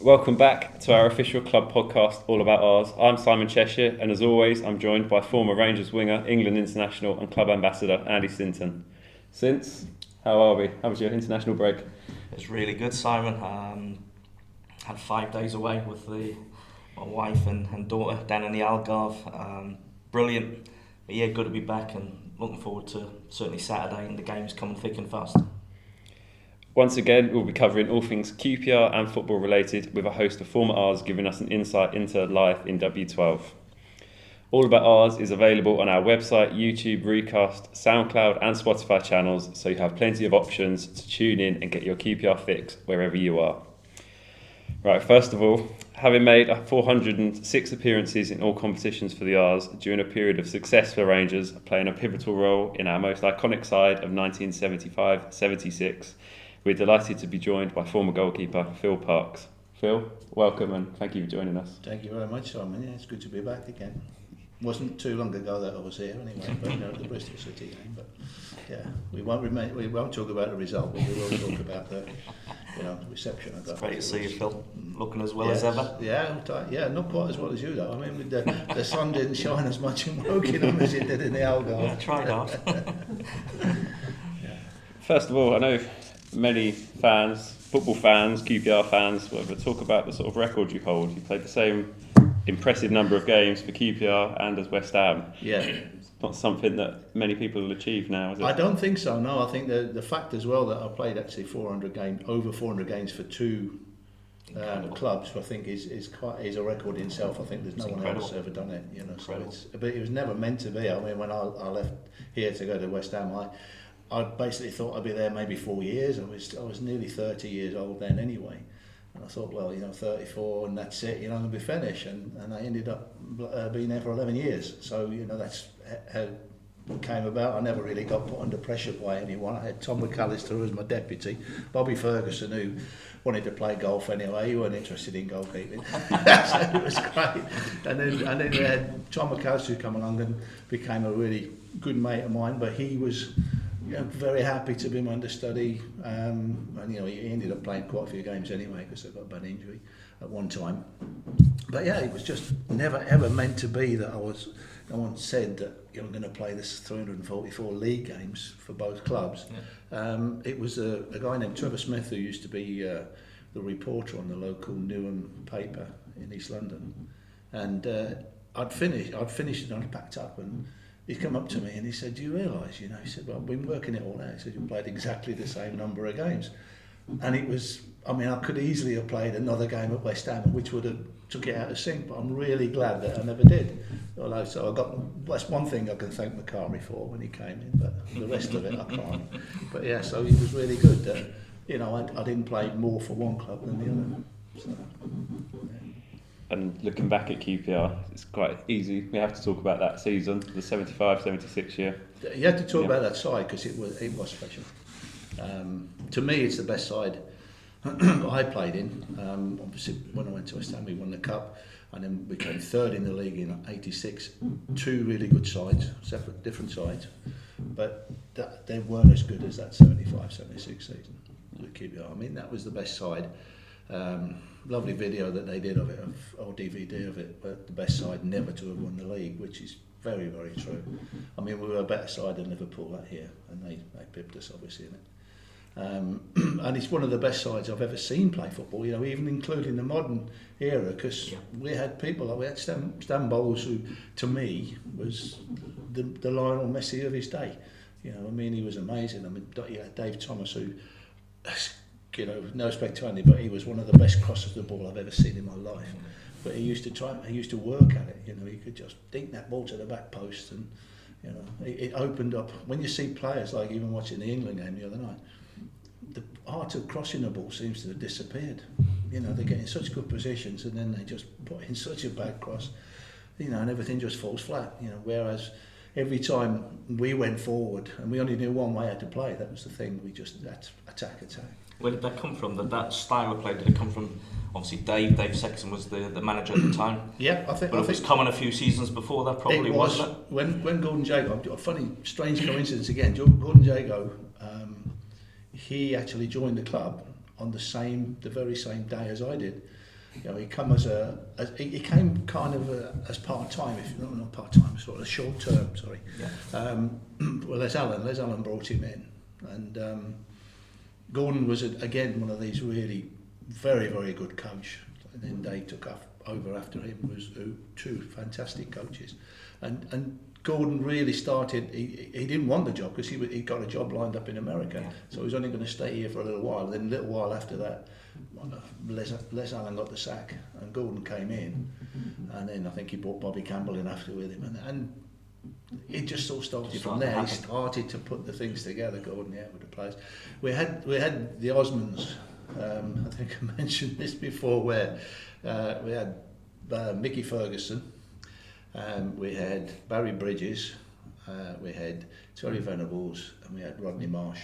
Welcome back to our official club podcast, All About Ours. I'm Simon Cheshire, and as always, I'm joined by former Rangers winger, England international, and club ambassador Andy Sinton. Since, how are we? How was your international break? It's really good, Simon. Had 5 days away with my wife and daughter down in the Algarve. Brilliant. But yeah, good to be back and looking forward to certainly Saturday and the games coming thick and fast. Once again, we'll be covering all things QPR and football related, with a host of former R's giving us an insight into life in W12. All About Ours is available on our website, YouTube, Recast, SoundCloud and Spotify channels, so you have plenty of options to tune in and get your QPR fix wherever you are. Right, first of all, having made 406 appearances in all competitions for the R's during a period of success for Rangers, playing a pivotal role in our most iconic side of 1975-76, we're delighted to be joined by former goalkeeper Phil Parkes. Phil, welcome and thank you for joining us. Thank you very much, Simon. Yeah, it's good to be back again. Wasn't too long ago that I was here anyway, but the Bristol City game. But yeah, we won't talk about the result, but we will talk about the reception I got. It's great to see you, Phil, looking as well as ever. Yeah, not quite as well as you though. I mean, the sun didn't shine as much in Wokingham as it did in the Algarve. I tried hard. First of all, I know many fans, football fans, QPR fans, whatever, talk about the sort of record you hold. You played the same impressive number of games for QPR and as West Ham. Yeah. It's not something that many people will achieve now, is it? I don't think so, no. I think the fact as well that I played actually over 400 games for two clubs, I think is a record in itself. I think there's no one else ever done it, so but it was never meant to be. I mean, when I left here to go to West Ham, I basically thought I'd be there maybe 4 years. I was nearly 30 years old then anyway. And I thought, 34 and that's it, I'm going to be finished. And I ended up being there for 11 years. So, that's how it came about. I never really got put under pressure by anyone. I had Tom McAllister as my deputy, Bobby Ferguson, who wanted to play golf anyway. He weren't interested in goalkeeping. So it was great. And then we had Tom McAllister who come along and became a really good mate of mine, but he was very happy to be my understudy, and he ended up playing quite a few games anyway because I got a bad injury at one time. But yeah, it was just never ever meant to be that no one said that I'm going to play this 344 league games for both clubs. Yeah. It was a guy named Trevor Smith who used to be the reporter on the local Newham paper in East London, and I'd finished and I'd packed up and he come up to me and he said, "Do you realise, he said, well, I've been working it all out." He said, "You played exactly the same number of games." And it was, I could easily have played another game at West Ham, which would have took it out of sync, but I'm really glad that I never did. So that's one thing I can thank McCarthy for when he came in, but the rest of it I can't. But yeah, so it was really good that, I didn't play more for one club than the other. So, yeah. And looking back at QPR, it's quite easy. We have to talk about that season, the 75-76 year. You have to talk about that side because it was special. To me, it's the best side I played in. Obviously, when I went to West Ham, we won the cup, and then we came third in the league in '86. Two really good sides, different sides, but they weren't as good as that 75-76 season with QPR. That was the best side. Lovely video that they did of it, or DVD of it, but the best side never to have won the league, which is very, very true. We were a better side than Liverpool that year, and they pipped us obviously in it. And it's one of the best sides I've ever seen play football, even including the modern era, because we had people like, we had Stan Bowles, who to me was the Lionel Messi of his day. He was amazing. You had Dave Thomas, who, no respect to Andy, but he was one of the best crossers of the ball I've ever seen in my life. But he used to work at it. He could just dink that ball to the back post, and it opened up. When you see players, like even watching the England game the other night, the art of crossing the ball seems to have disappeared. They get in such good positions and then they just put in such a bad cross, and everything just falls flat. Whereas every time we went forward and we only knew one way how to play, that was the thing. We just attack. Where did that come from? That style of play, did it come from, obviously Dave Sexton was the manager at the time? Yeah, I think. But it was coming a few seasons before that, probably, wasn't it? When Gordon Jago, a funny, strange coincidence again, Gordon Jago, he actually joined the club on the very same day as I did. You know, he come he came kind of as part time, if not part time, sort of short term. Sorry. Yeah. Well, Les Allen brought him in, and Gordon was again one of these really very, very good coach. And then they took over after him was two fantastic coaches, and Gordon really started. He didn't want the job because he got a job lined up in America, so he was only going to stay here for a little while. Then a little while after that, Les Allen got the sack, and Gordon came in, and then I think he brought Bobby Campbell in after with him, and it just sort of started from there. He started to put the things together, Gordon, with the players. We had the Osmonds. I think I mentioned this before, where we had Mickey Ferguson, we had Barry Bridges, we had Terry Venables, and we had Rodney Marsh.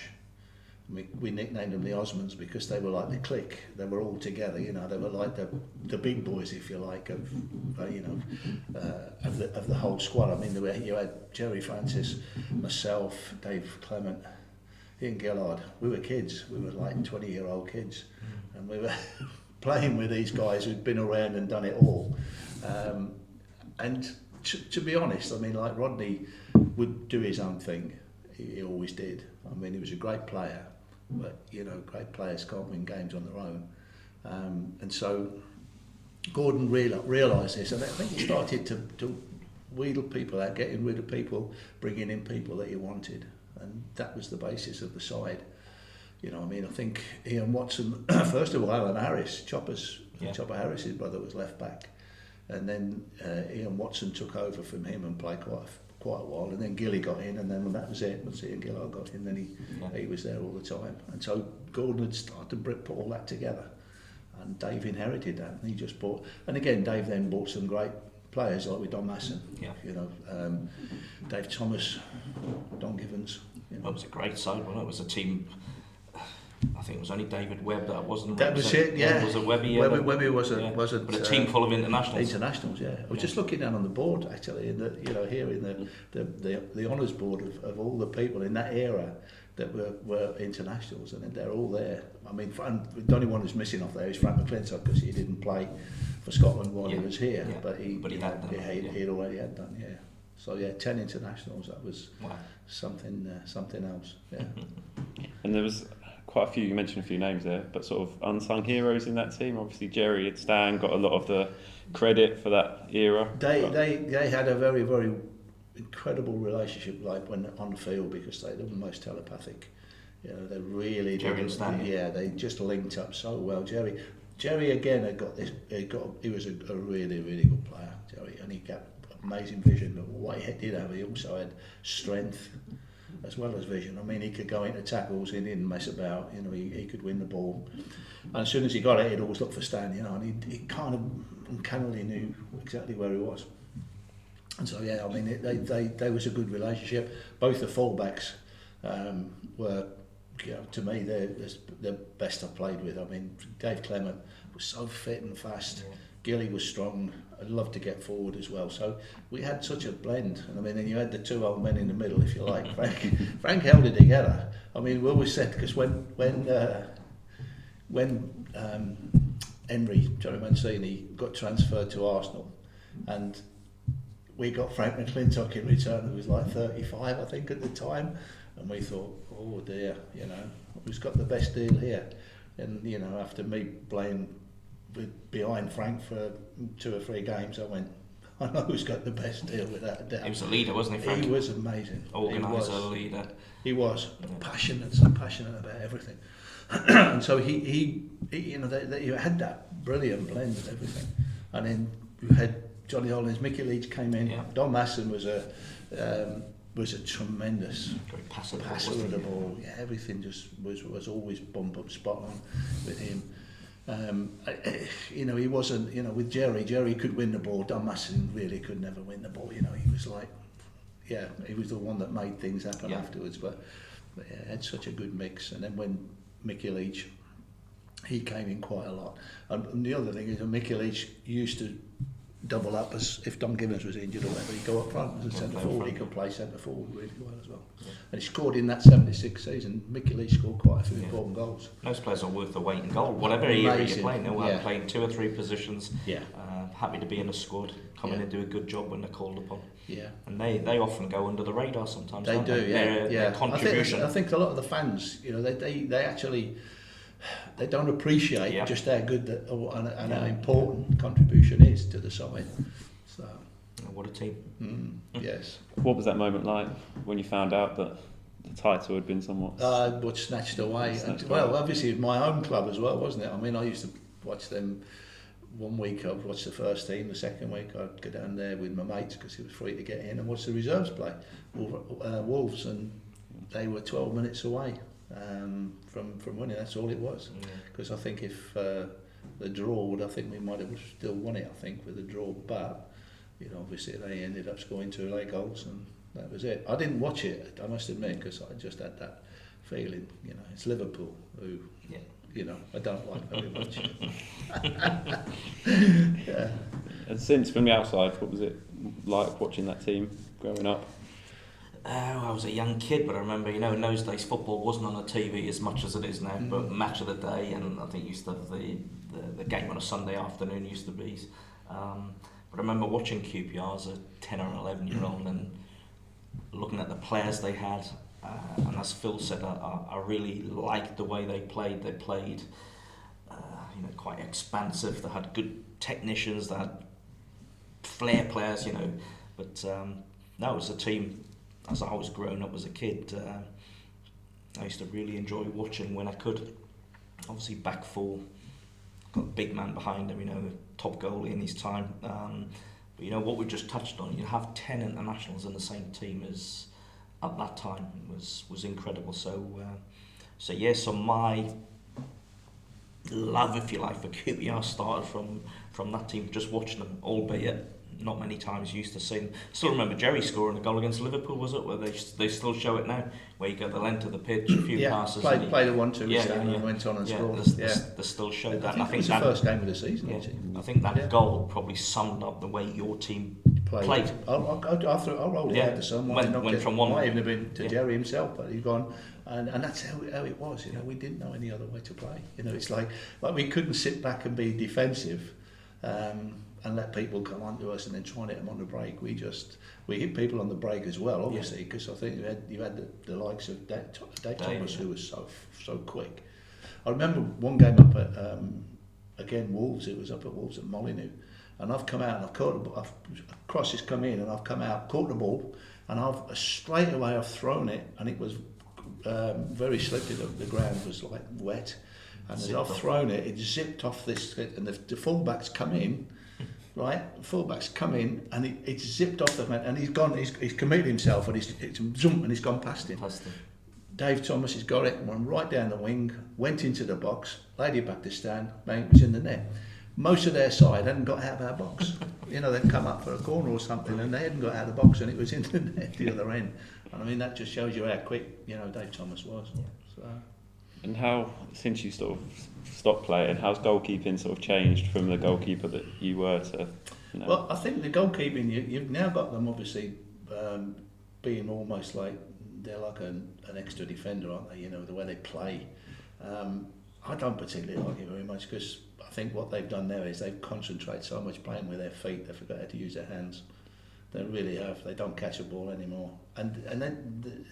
We nicknamed them the Osmonds because they were like the clique. They were all together, you know. They were like the big boys, if you like, of the whole squad. I mean, you had Jerry Francis, myself, Dave Clement, Ian Gillard. We were kids. We were like 20-year-old kids, and we were playing with these guys who'd been around and done it all. And to be honest, I mean, like Rodney would do his own thing. He always did. I mean, he was a great player, but you know, great players can't win games on their own. And so Gordon realised this, and I think he started to wheedle people out, getting rid of people, bringing in people that he wanted, and that was the basis of the side. You know, I mean, I think Ian Watson, first of all, Alan Harris, Chopper Harris's brother, was left back, and then Ian Watson took over from him and played quite a while, and then Gilly got in, and then when that was it, once Ian Gillard got in, then he was there all the time, and so Gordon had started to put all that together, and Dave inherited that, and he just bought, and again Dave then bought some great players like with Don Masson, you know, Dave Thomas, Don Givens. You know. It was a great side, wasn't it? It was a team. I think it was only David Webb that wasn't. That was it, yeah. Was it Webby? Webby wasn't. But a team full of internationals. Internationals, yeah. I was just looking down on the board actually, in the, you know, here in the honours board of all the people in that era that were internationals, and they're all there. I mean, the only one who's missing off there is Frank McClintock because he didn't play for Scotland while he was here, but he had done. He'd already had done, yeah. So yeah, 10 internationals. That was something else. Yeah. And there was quite a few. You mentioned a few names there, but sort of unsung heroes in that team. Obviously, Jerry and Stan got a lot of the credit for that era. They had a very, very incredible relationship, like when on the field, because they were most telepathic. You know, they really Jerry and Stan. Yeah, they just linked up so well. Jerry again had got this. He was a really, really good player, Jerry, and he got amazing vision. But what he did have, he also had strength as well as vision. I mean, he could go into tackles, he didn't mess about, you know, he could win the ball. And as soon as he got it, he'd always look for Stan, you know, and he kind of uncannily knew exactly where he was. And so, yeah, I mean, they was a good relationship. Both the fullbacks were, you know, to me, they're the best I've played with. I mean, Dave Clement was so fit and fast. Yeah. Gilly was strong. I'd love to get forward as well. So we had such a blend. And I mean, then you had the two old men in the middle, if you like. Frank held it together. I mean, we always said, because when Henry, Johnny Mancini, got transferred to Arsenal, and we got Frank McClintock in return, who was like 35, I think, at the time. And we thought, oh dear, you know, who's got the best deal here? And, you know, after me playing behind Frank for 2 or 3 games, I went, I know who's got the best deal, without a doubt. He was a leader, wasn't he, Frank? He was amazing. Organiser, leader. He was so passionate about everything. And so he you know, they had that brilliant blend of everything. And then you had Johnny Hollins, Mickey Leach came in. Yeah. Don Masson was a tremendous passer of the ball. Yeah, everything just was always bump up spot on with him. You know, he wasn't, you know, with Jerry could win the ball. Don Masson really could never win the ball. You know, he was like, yeah, he was the one that made things happen afterwards. But yeah, had such a good mix. And then when Mickey Leach, he came in quite a lot. And the other thing is, Mickey Leach used to double up as if Don Gibbons was injured or whatever. He'd go up front as a centre forward. He could play centre forward really well as well. Yeah. And he scored in that 76 season. Mickey Lee scored quite a few important goals. Most players are worth the weight in goal. Whatever era you're playing, they'll have playing 2 or 3 positions. Yeah. Happy to be in a squad, come in and do a good job when they're called upon. Yeah. And they often go under the radar sometimes. They do, Their contribution. I think a lot of the fans, they actually they don't appreciate just how good and how important contribution is to the side. So, what a team! Yes. What was that moment like when you found out that the title had been somewhat? But snatched away. Well, obviously my own club as well, wasn't it? I mean, I used to watch them. One week I'd watch the first team, the second week I'd go down there with my mates because it was free to get in and watch the reserves play. Wolves, and they were 12 minutes away from winning. That's all it was. Because I think if the draw would, I think we might have still won it. I think with the draw, but obviously they ended up scoring 2 late goals and that was it. I didn't watch it, I must admit, because I just had that feeling. It's Liverpool who. Yeah. I don't like very much. Yeah. And since from the outside, what was it like watching that team growing up? I was a young kid, but I remember, in those days football wasn't on the TV as much as it is now, but match of the day, and I think used to have the game on a Sunday afternoon used to be. But I remember watching QPR as a 10 or 11 year old and looking at the players they had. And as Phil said, I really liked the way they played. They played, quite expansive. They had good technicians. They had flair players, But no, it was a team. As I was growing up as a kid, I used to really enjoy watching when I could. Obviously, back 4, got a big man behind him. Top goalie in his time. But what we just touched on, you have 10 internationals in the same team as. At that time was incredible. So my love, if you like, for QPR started from that team. Just watching them, albeit not many times used to see them. Still remember Jerry scoring a goal against Liverpool, was it? Where they still show it now, where you go the length of the pitch, a few passes. Played a 1-2 and went on and scored. They still showed that. I think it was the first game of the season. I think that goal probably summed up the way your team played. I'll roll it out to someone. Went from one. Might even have been to Jerry himself, but he's gone. And that's how it was. We didn't know any other way to play. It's like we couldn't sit back and be defensive. And let people come onto us and then try and hit them on the break. We hit people on the break as well, obviously, because I think you had the likes of Dave Thomas, who was so quick. I remember one game up at again Wolves. It was up at Wolves at Molyneux, and I've come out and I've caught the ball. Cross has come in and I've come out, caught the ball, and I've straight away I've thrown it, and it was very slippery. The ground was like wet, and as I've thrown it, it zipped off this, and the fullbacks come in. Right, fullbacks come in and it's zipped off the man, and he's gone. He's committed himself, and it's zoom, and he's gone past him. Dave Thomas has got it, went right down the wing, went into the box, laid it back to stand, it was in the net. Most of their side hadn't got out of our box. They'd come up for a corner or something, and they hadn't got out of the box, and it was in the net the other end. And I mean that just shows you how quick Dave Thomas was. So. And how, since you sort of stopped playing, how's goalkeeping sort of changed from the goalkeeper that you were to? Well, I think the goalkeeping, you've now got them obviously being almost like they're like an extra defender, aren't they? The way they play. I don't particularly like it very much because I think what they've done now is they've concentrated so much playing with their feet they forgot how to use their hands. They really have. They don't catch a ball anymore, and then.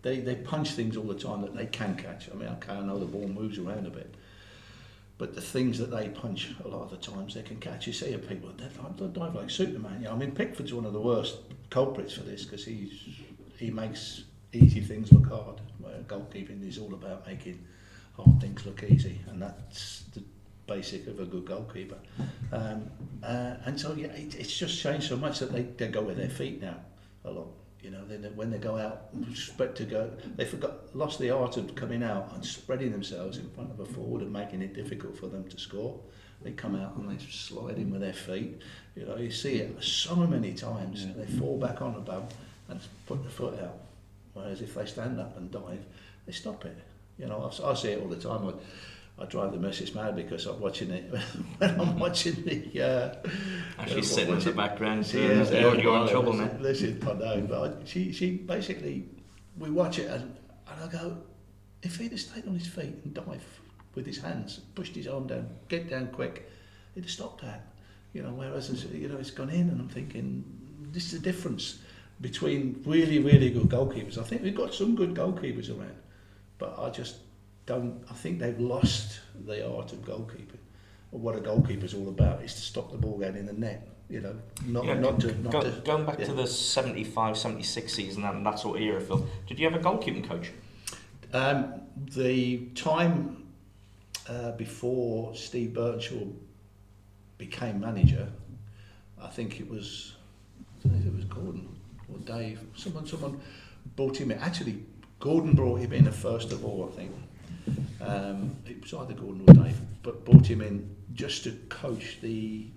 They punch things all the time that they can catch. I mean, I know the ball moves around a bit, but the things that they punch a lot of the times they can catch. You see people they dive like Superman. I mean, Pickford's one of the worst culprits for this because he makes easy things look hard. Goalkeeping is all about making hard things look easy, and that's the basic of a good goalkeeper. And so it's just changed so much that they go with their feet now a lot. When they go out, they lost the art of coming out and spreading themselves in front of a forward and making it difficult for them to score. They come out and they slide in with their feet. You see it so many times. Yeah. They fall back on above and put the foot out. Whereas if they stand up and dive, they stop it. I see it all the time. I drive the missus mad because I'm watching it when I'm watching the. She's sitting in the background. She is. You're in trouble now. Listen, I know, but she basically, we watch it and I go, if he'd have stayed on his feet and dived with his hands, pushed his arm down, get down quick, he'd have stopped that. Whereas it's gone in, and I'm thinking, this is the difference between really, really good goalkeepers. I think we've got some good goalkeepers around, but I just don't. I think they've lost the art of goalkeeping. Or what a goalkeeper's all about is to stop the ball getting in the net. Going back to the 75, 76 season and that sort of era, Phil. Did you have a goalkeeping coach? The time before Steve Birdshaw became manager, I think it was Gordon or Dave. Someone brought him in. Actually, Gordon brought him in first of all, I think. It was either Gordon or Dave, but brought him in just to coach the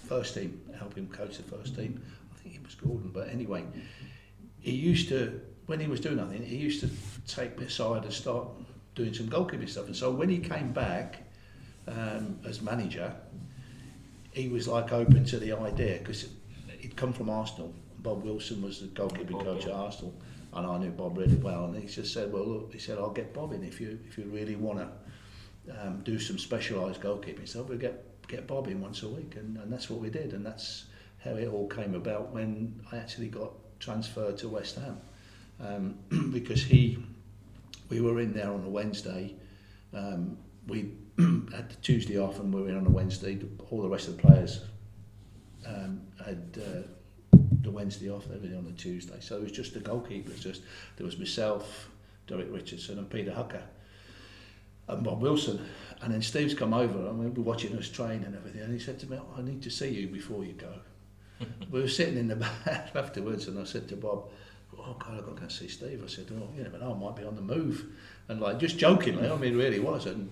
first team, help him coach the first team. I think it was Gordon, but anyway, he used to, when he was doing nothing, he used to take me aside and start doing some goalkeeping stuff. And so when he came back as manager, he was like open to the idea, because he'd come from Arsenal. Bob Wilson was the goalkeeping coach at Arsenal, and I knew Bob really well. And he just said, "Well, look," he said, "I'll get Bob in if you really want to do some specialised goalkeeping stuff. We'll get Bob in once a week," and that's what we did, and that's how it all came about when I actually got transferred to West Ham, because we were in there on a Wednesday. We had the Tuesday off, and we were in on a Wednesday. All the rest of the players had the Wednesday off. They were on the Tuesday, so it was just the goalkeepers. There was myself, Derek Richardson, and Peter Hucker, and Bob Wilson. And then Steve's come over, and we were watching us train and everything, and he said to me, "I need to see you before you go." We were sitting in the back afterwards, and I said to Bob, "Oh God, I've got to go see Steve." I said, "Oh, you never know, I might be on the move." And like, just jokingly, I mean, it really was. And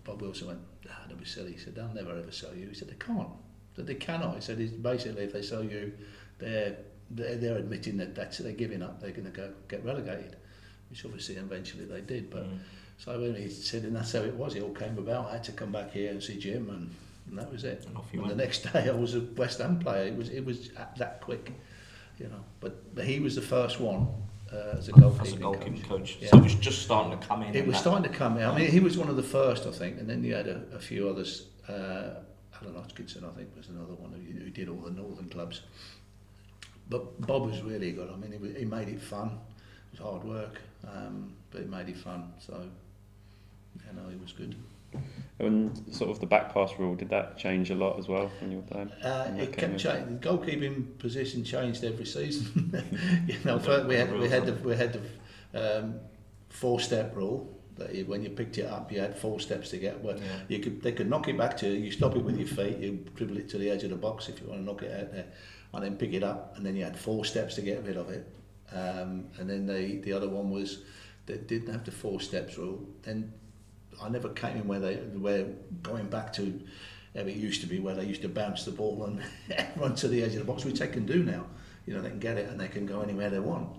Bob Wilson went, "Don't be silly." He said, "They'll never ever sell you." He said, "They can't." He said, "They cannot." He said, "It's basically, if they sell you, they're admitting that they're giving up. They're going to get relegated," which obviously eventually they did. But so when he said, and that's how it was. It all came about. I had to come back here and see Jim, and that was it. And the next day, I was a West Ham player. It was that quick, But he was the first one as a goalkeeping coach. Yeah. So it was just starting to come in. It was starting to come in. I mean, he was one of the first, I think, and then you had a few others. Alan Hodgkinson, I think, was another one who did all the northern clubs. But Bob was really good. I mean, he made it fun. It was hard work, but he made it fun. So, he was good. And sort of the backpass rule, did that change a lot as well in your time? It kept changing. The goalkeeping position changed every season. First we had the 4-step rule. That when you picked it up, you had 4 steps to get. Well, they could knock it back to you. You stop it with your feet. You dribble it to the edge of the box if you want to knock it out there, and then pick it up. And then you had 4 steps to get rid of it. And then the other one was they didn't have the 4 steps rule. Then I never came in where going back to how it used to be, where they used to bounce the ball and run to the edge of the box, which they can do now. They can get it and they can go anywhere they want.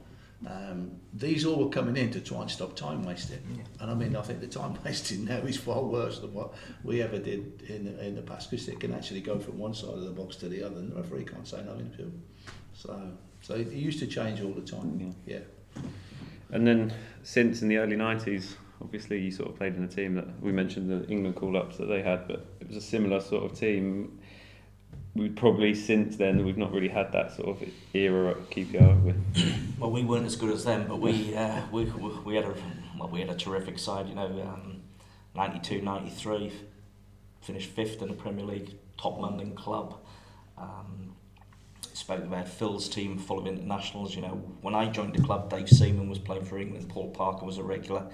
These all were coming in to try and stop time wasting, and I mean, I think the time wasting now is far worse than what we ever did in the past, because they can actually go from one side of the box to the other, and the referee can't say nothing to them. So it used to change all the time. Yeah. And then since in the early 90s, obviously you sort of played in a team that we mentioned the England call-ups that they had, but it was a similar sort of team. We'd probably since then we've not really had that sort of era at QPR. Well, we weren't as good as them, but we had a terrific side. 92, 93, finished 5th in the Premier League, top London club. Spoke about Phil's team full of internationals. When I joined the club, Dave Seaman was playing for England, Paul Parker was a regular.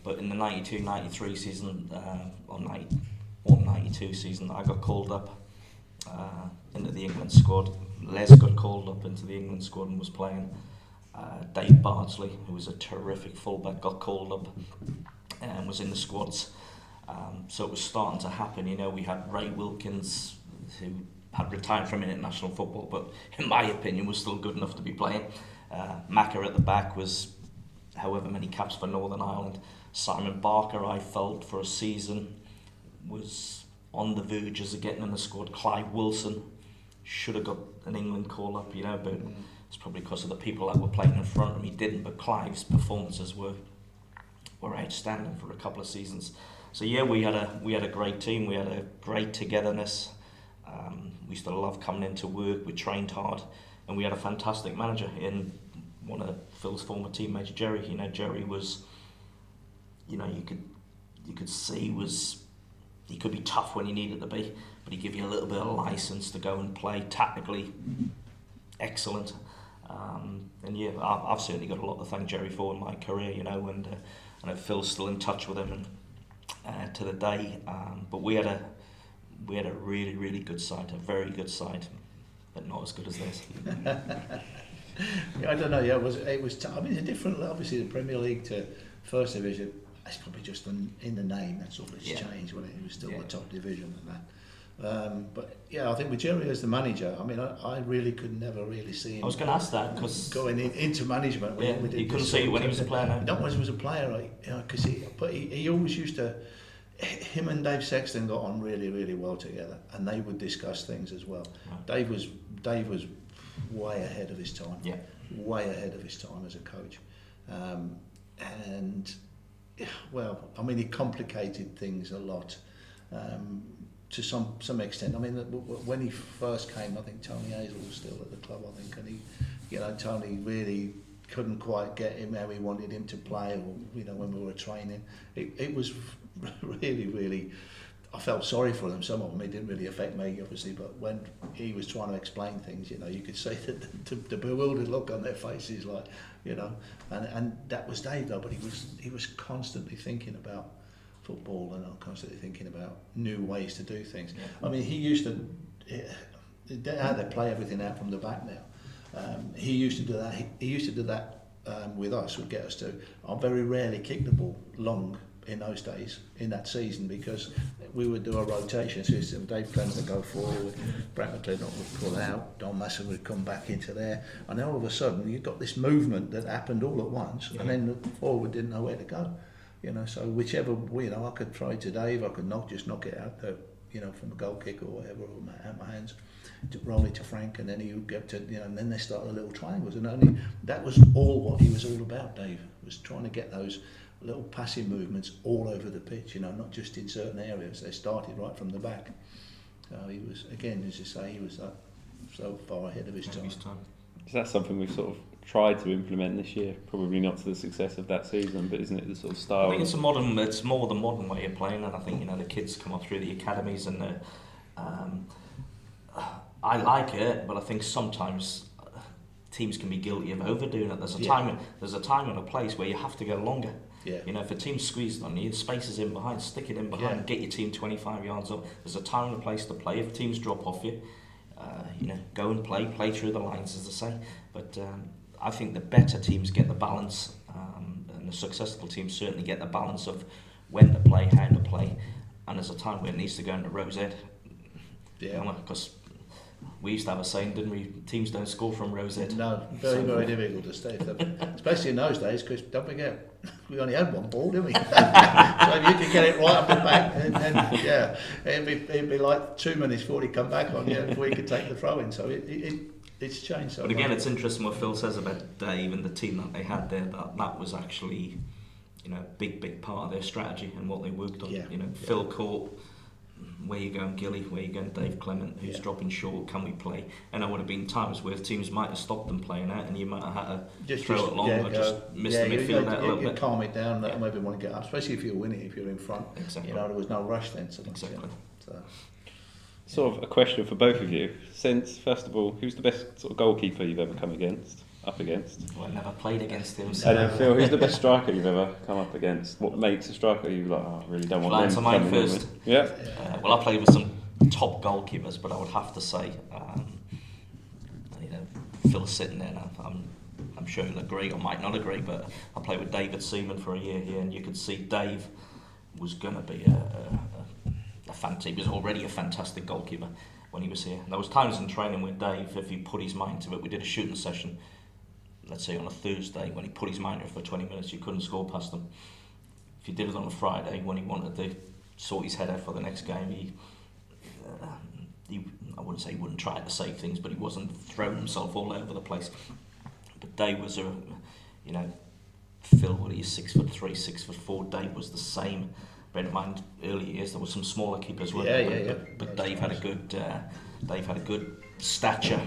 But in the 92-93 season, or 91-92 season, I got called up into the England squad. Les got called up into the England squad and was playing. Dave Bardsley, who was a terrific fullback, got called up and was in the squads. So it was starting to happen. We had Ray Wilkins, who had retired from international football, but in my opinion was still good enough to be playing. Macca at the back was however many caps for Northern Ireland. Simon Barker, I felt, for a season was on the verge of getting in the squad. Clive Wilson should have got an England call-up, but it's probably because of the people that were playing in front of him. He didn't, but Clive's performances were outstanding for a couple of seasons. So yeah, we had a great team. We had a great togetherness. We used to love coming into work. We trained hard, and we had a fantastic manager in one of Phil's former teammates, Jerry. Jerry was, you could see he could be tough when he needed to be, but he'd give you a little bit of license to go and play tactically excellent. And yeah, I've certainly got a lot to thank Jerry for in my career, and I know Phil's still in touch with him and to the day. But we had a really, really good side, a very good side, but not as good as this. I don't know. Yeah, it was. I mean, it's a different. Obviously, the Premier League to First Division. It's probably just in the name. That's all it's changed. When it was still the top division and that. But yeah, I think with Jerry as the manager, I mean, I really could never really see him. I was going to ask that because going into management. You couldn't see it when he was a player. Not when he was a player, because he always used to. Him and Dave Sexton got on really, really well together, and they would discuss things as well. Right. Dave was way ahead of his time. Yeah. Way ahead of his time as a coach, and well, I mean, he complicated things a lot to some extent. I mean, when he first came, I think Tony Hazel was still at the club. I think, and Tony really couldn't quite get him how he wanted him to play, or when we were training, it was really, really. I felt sorry for them. Some of them, it didn't really affect me, obviously, but when he was trying to explain things, you could see the bewildered look on their faces, like, and that was Dave though. But he was constantly thinking about football and constantly thinking about new ways to do things. Yeah. I mean, he used to how they play everything out from the back now. He used to do that. He used to do that with us. Would get us to. I very rarely kicked the ball long in those days, in that season, because we would do a rotation system. Dave Clement would go forward, Brad McClintock would pull out, Don Masson would come back into there, and then all of a sudden you got this movement that happened all at once, and then the forward didn't know where to go. So whichever, I could try to Dave, I could just knock it out there, from a goal kick or whatever, or out my hands, to roll it to Frank, and then he would get to, and then they started the little triangles, and that was all what he was all about. Dave was trying to get those little passing movements all over the pitch, not just in certain areas. They started right from the back. He was, again, as you say, he was so far ahead of his time. Is that something we've sort of tried to implement this year? Probably not to the success of that season, but isn't it the sort of style? I think it's more the modern way of playing, and I think the kids come up through the academies, and I like it, but I think sometimes teams can be guilty of overdoing it. There's a time and a place where you have to go longer. Yeah. If a team's squeezed on you, spaces in behind, stick it in behind, get your team 25 yards up. There's a time and a place to play. If teams drop off you, go and play through the lines, as I say. But I think the better teams get the balance, and the successful teams certainly get the balance of when to play, how to play, and there's a time where it needs to go into Rosette. Yeah. Because we used to have a saying, didn't we? Teams don't score from Rosette. No, very difficult to stay. Especially in those days, because don't forget, we only had one ball, didn't we? So if you could get it right up the back, and it'd be like 2 minutes before he come back on you before he could take the throw in. So it's changed. So but again, it's interesting what Phil says about Dave and the team that they had there. That was actually, a big part of their strategy and what they worked on. Yeah. Phil caught. Where you going, Gilly? Where you going, Dave Clement? Who's dropping short? Can we play? And there would have been times where teams might have stopped them playing out, and you might have had to throw it long or just miss the midfield out a little bit. Calm it down. Maybe want to get up, especially if you're winning. If you're in front, exactly. There was no rush then. So exactly. Sort of a question for both of you. Since, first of all, who's the best sort of goalkeeper you've ever come up against? Well, I never played against him. So. And then Phil, who's the best striker you've ever come up against? What makes a striker you like? I really don't want them coming first. Yeah. Well, I played with some top goalkeepers, but I would have to say, Phil's sitting there now. I'm sure he'll agree or might not agree, but I played with David Seaman for a year here, and you could see Dave was going to be he was already a fantastic goalkeeper when he was here. And there was times in training with Dave, if he put his mind to it, we did a shooting session. let's say on a Thursday, when he put his mind in for 20 minutes, you couldn't score past him. If you did it on a Friday, when he wanted to sort his head out for the next game, he I wouldn't say he wouldn't try to save things, but he wasn't throwing himself all over the place. But Dave was Phil, what he is, 6'3", 6'4". Dave was the same. Bear in mind, early years there were some smaller keepers, weren't there? But Dave had a good stature,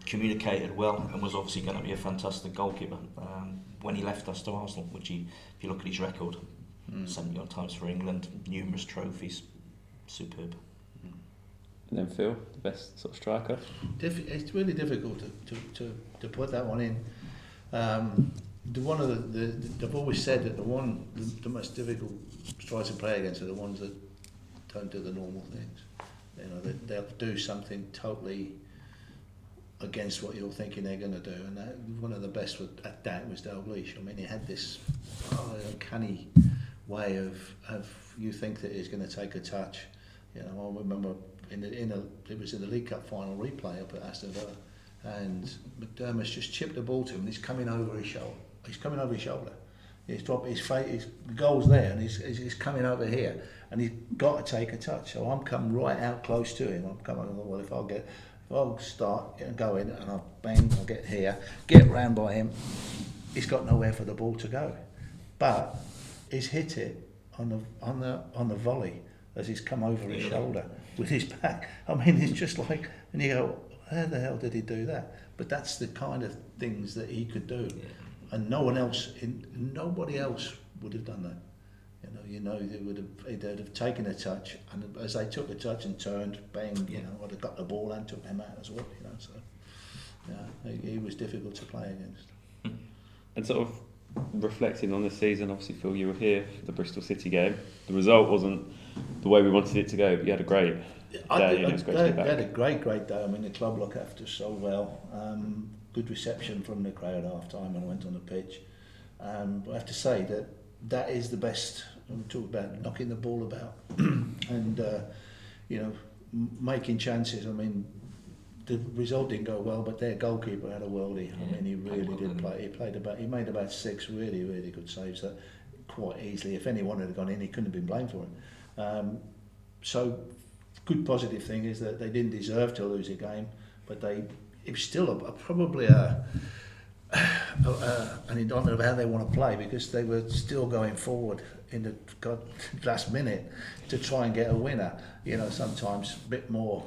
communicated well, and was obviously going to be a fantastic goalkeeper. When he left us to Arsenal, which he, if you look at his record, 70 odd times for England, numerous trophies, superb. And then Phil, the best sort of striker. It's really difficult to put that one in. They've always said that the most difficult strikers to play against are the ones that don't do the normal things. You know, they'll do something totally against what you're thinking they're going to do, and one of the best at that was Dalglish. I mean, he had this uncanny way of you think that he's going to take a touch. You know, I remember it was in the League Cup final replay up at Aston Villa, and McDermott's just chipped the ball to him, and he's coming over his shoulder. He's dropped his face. His goal's there, and he's coming over here, and he's got to take a touch. So I'm coming right out close to him. I'm coming. Well, if I'll start going and I'll get here, get round by him. He's got nowhere for the ball to go, but he's hit it on the volley as he's come over his shoulder with his back. I mean, it's just like, and you go, how the hell did he do that? But that's the kind of things that he could do, and nobody else would have done that. They'd have taken a touch, and as they took a touch and turned, bang, would have got the ball and took them out as well. So he was difficult to play against. And sort of reflecting on the season, obviously, Phil, you were here for the Bristol City game. The result wasn't the way we wanted it to go, but you had a great day. It was great to be back. They had a great day. I mean, the club looked after us so well. Good reception from the crowd at half time when I went on the pitch. But I have to say that is the best. We talk about knocking the ball about and making chances. I mean, the result didn't go well, but their goalkeeper had a worldie. I mean, he really did play. He made about 6 really, really good saves that quite easily. If anyone had gone in, he couldn't have been blamed for it. So, good positive thing is that they didn't deserve to lose a game, but it was still probably an indictment of how they want to play, because they were still going forward in the last minute to try and get a winner. Sometimes a bit more.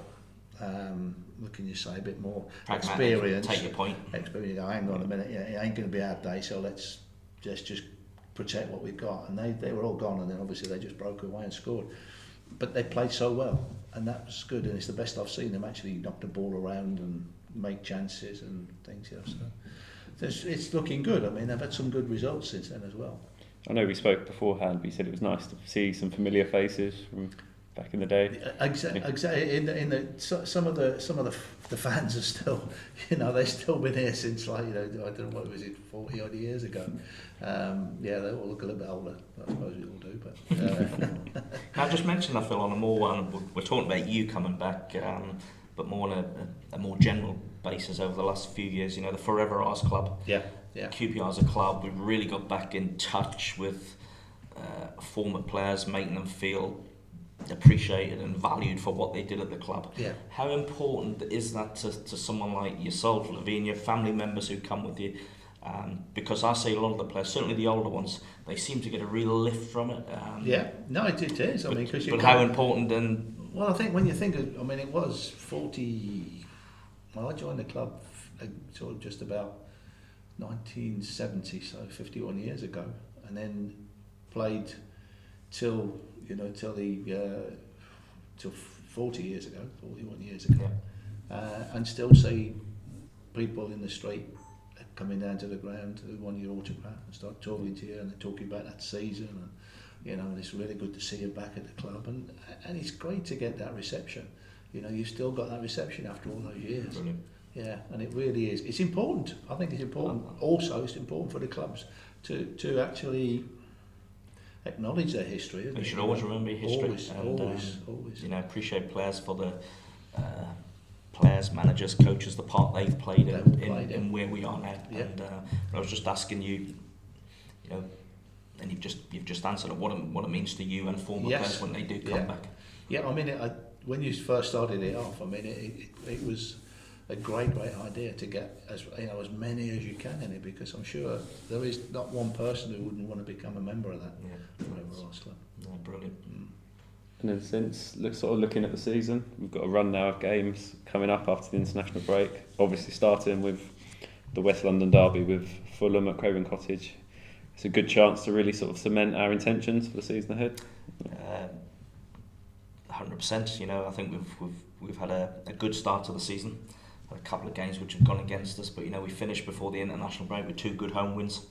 What can you say? A bit more experience. Take your point. Experience. Hang on a minute. It ain't going to be our day, so let's just protect what we've got. And they were all gone, and then obviously they just broke away and scored. But they played so well, and that was good. And it's the best I've seen them actually knock the ball around and make chances and things. So it's looking good. I mean, they've had some good results since then as well. I know we spoke beforehand, but you said it was nice to see some familiar faces from back in the day. Exactly. Some of the fans are still, they've still been here since I don't know, what was it, 40 odd years ago. They all look a little bit older. I suppose we all do. But I just mentioned that, Phil, on a more one. We're talking about you coming back, but more on a more general basis over the last few years. The Forever Ours Club. Yeah. QPR as a club, we've really got back in touch with former players, making them feel appreciated and valued for what they did at the club. Yeah. How important is that to someone like yourself, Lavinia, family members who come with you? Because I see a lot of the players, certainly the older ones, they seem to get a real lift from it. It is. But how important then? Well, I think when you think of, it was 40. Well, I joined the club sort of just about 1970, so 51 years ago, and then played till 40 years ago, 41 years ago, and still see people in the street coming down to the ground who want your autograph and start talking to you, and they're talking about that season, and it's really good to see you back at the club, and it's great to get that reception. You've still got that reception after all those years. Brilliant. Yeah, and it really is. It's important. I think it's important. Also, it's important for the clubs to actually acknowledge their history. You should always remember your history. Always. Appreciate players for players, managers, coaches, the part they've played in where we are now. Yeah. And I was just asking you, and you've just answered it, what it means to you and former players when they do come back. Yeah, I mean, when you first started it off, I mean, it was a great idea to get as many as you can in it, because I'm sure there is not one person who wouldn't want to become a member of that. Club. No, brilliant. And then since looking at the season, we've got a run now of games coming up after the international break. Obviously starting with the West London derby with Fulham at Craven Cottage. It's a good chance to really sort of cement our intentions for the season ahead. 100%. I think we've had a good start to the season. Had a couple of games which have gone against us, but we finished before the international break with 2 good home wins.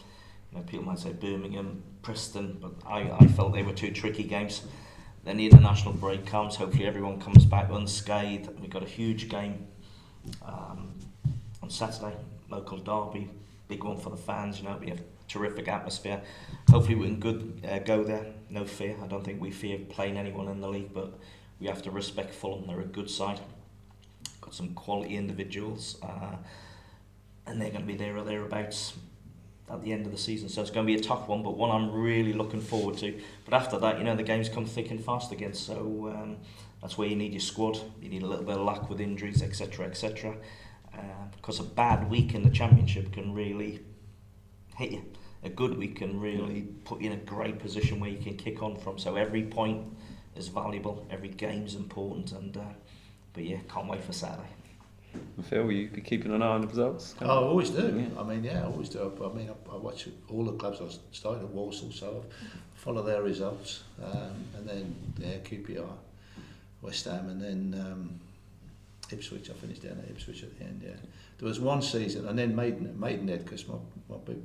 People might say Birmingham, Preston, but I felt they were 2 tricky games. Then the international break comes. Hopefully everyone comes back unscathed. We've got a huge game on Saturday, local derby, big one for the fans. We have terrific atmosphere. Hopefully we can go there. No fear. I don't think we fear playing anyone in the league, but we have to respect Fulham. They're a good side. Got some quality individuals, and they're going to be there or thereabouts at the end of the season. So it's going to be a tough one, but one I'm really looking forward to. But after that, the games come thick and fast again. So that's where you need your squad. You need a little bit of luck with injuries, etc., etc. Because a bad week in the Championship can really hit you. A good week can really put you in a great position where you can kick on from. So every point is valuable. Every game's important. But can't wait for Saturday. Phil, will you be keeping an eye on the results? I always do. I mean, I always do. I watch all the clubs. I started at Walsall, so I follow their results. And then QPR, West Ham, and then Ipswich. I finished down at Ipswich at the end, There was one season, and then Maidenhead, because my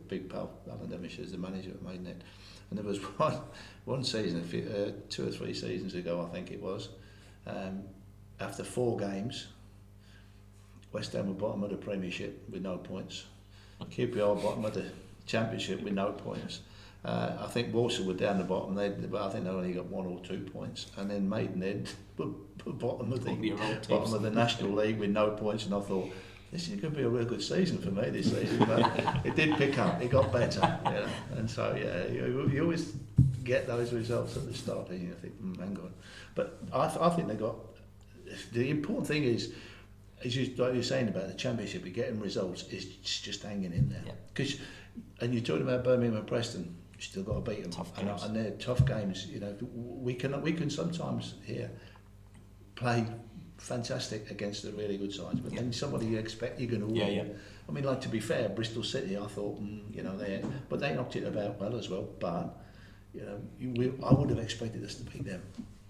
big pal, Alan Devonshire, is the manager at Maidenhead. And there was one season, 2 or 3 seasons ago, I think it was, after 4 games, West Ham were bottom of the Premiership with no points. QPR bottom of the Championship with no points. I think Walsall were down the bottom, but I think they only got 1 or 2 points. And then Maidenhead were bottom of the National League with no points. And I thought, this is going to be a real good season for me this season. But it did pick up, it got better. And so, you always get those results at the start and you think, hang on. But I think they got... The important thing is like you're saying about the Championship, you're getting results, is just hanging in there. And you're talking about Birmingham and Preston, you still got to beat them. Tough games. And they're tough games. We can sometimes here play fantastic against the really good sides, but then somebody you expect you're going to win. I mean, to be fair, Bristol City, I thought, but they knocked it about well as well. But I would have expected us to beat them,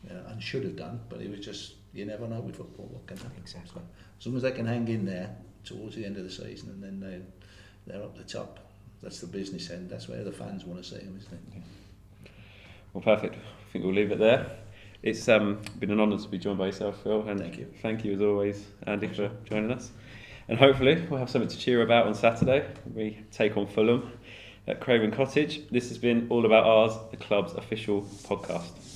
and should have done. But it was just, you never know with football what can happen. Exactly. As long as they can hang in there towards the end of the season, and then they're up the top. That's the business end. That's where the fans want to see them, isn't it? Well, perfect. I think we'll leave it there. It's been an honour to be joined by yourself, Phil, and thank you as always, Andy, for joining us. And hopefully we'll have something to cheer about on Saturday. We take on Fulham at Craven Cottage. This has been All About Ours, the club's official podcast.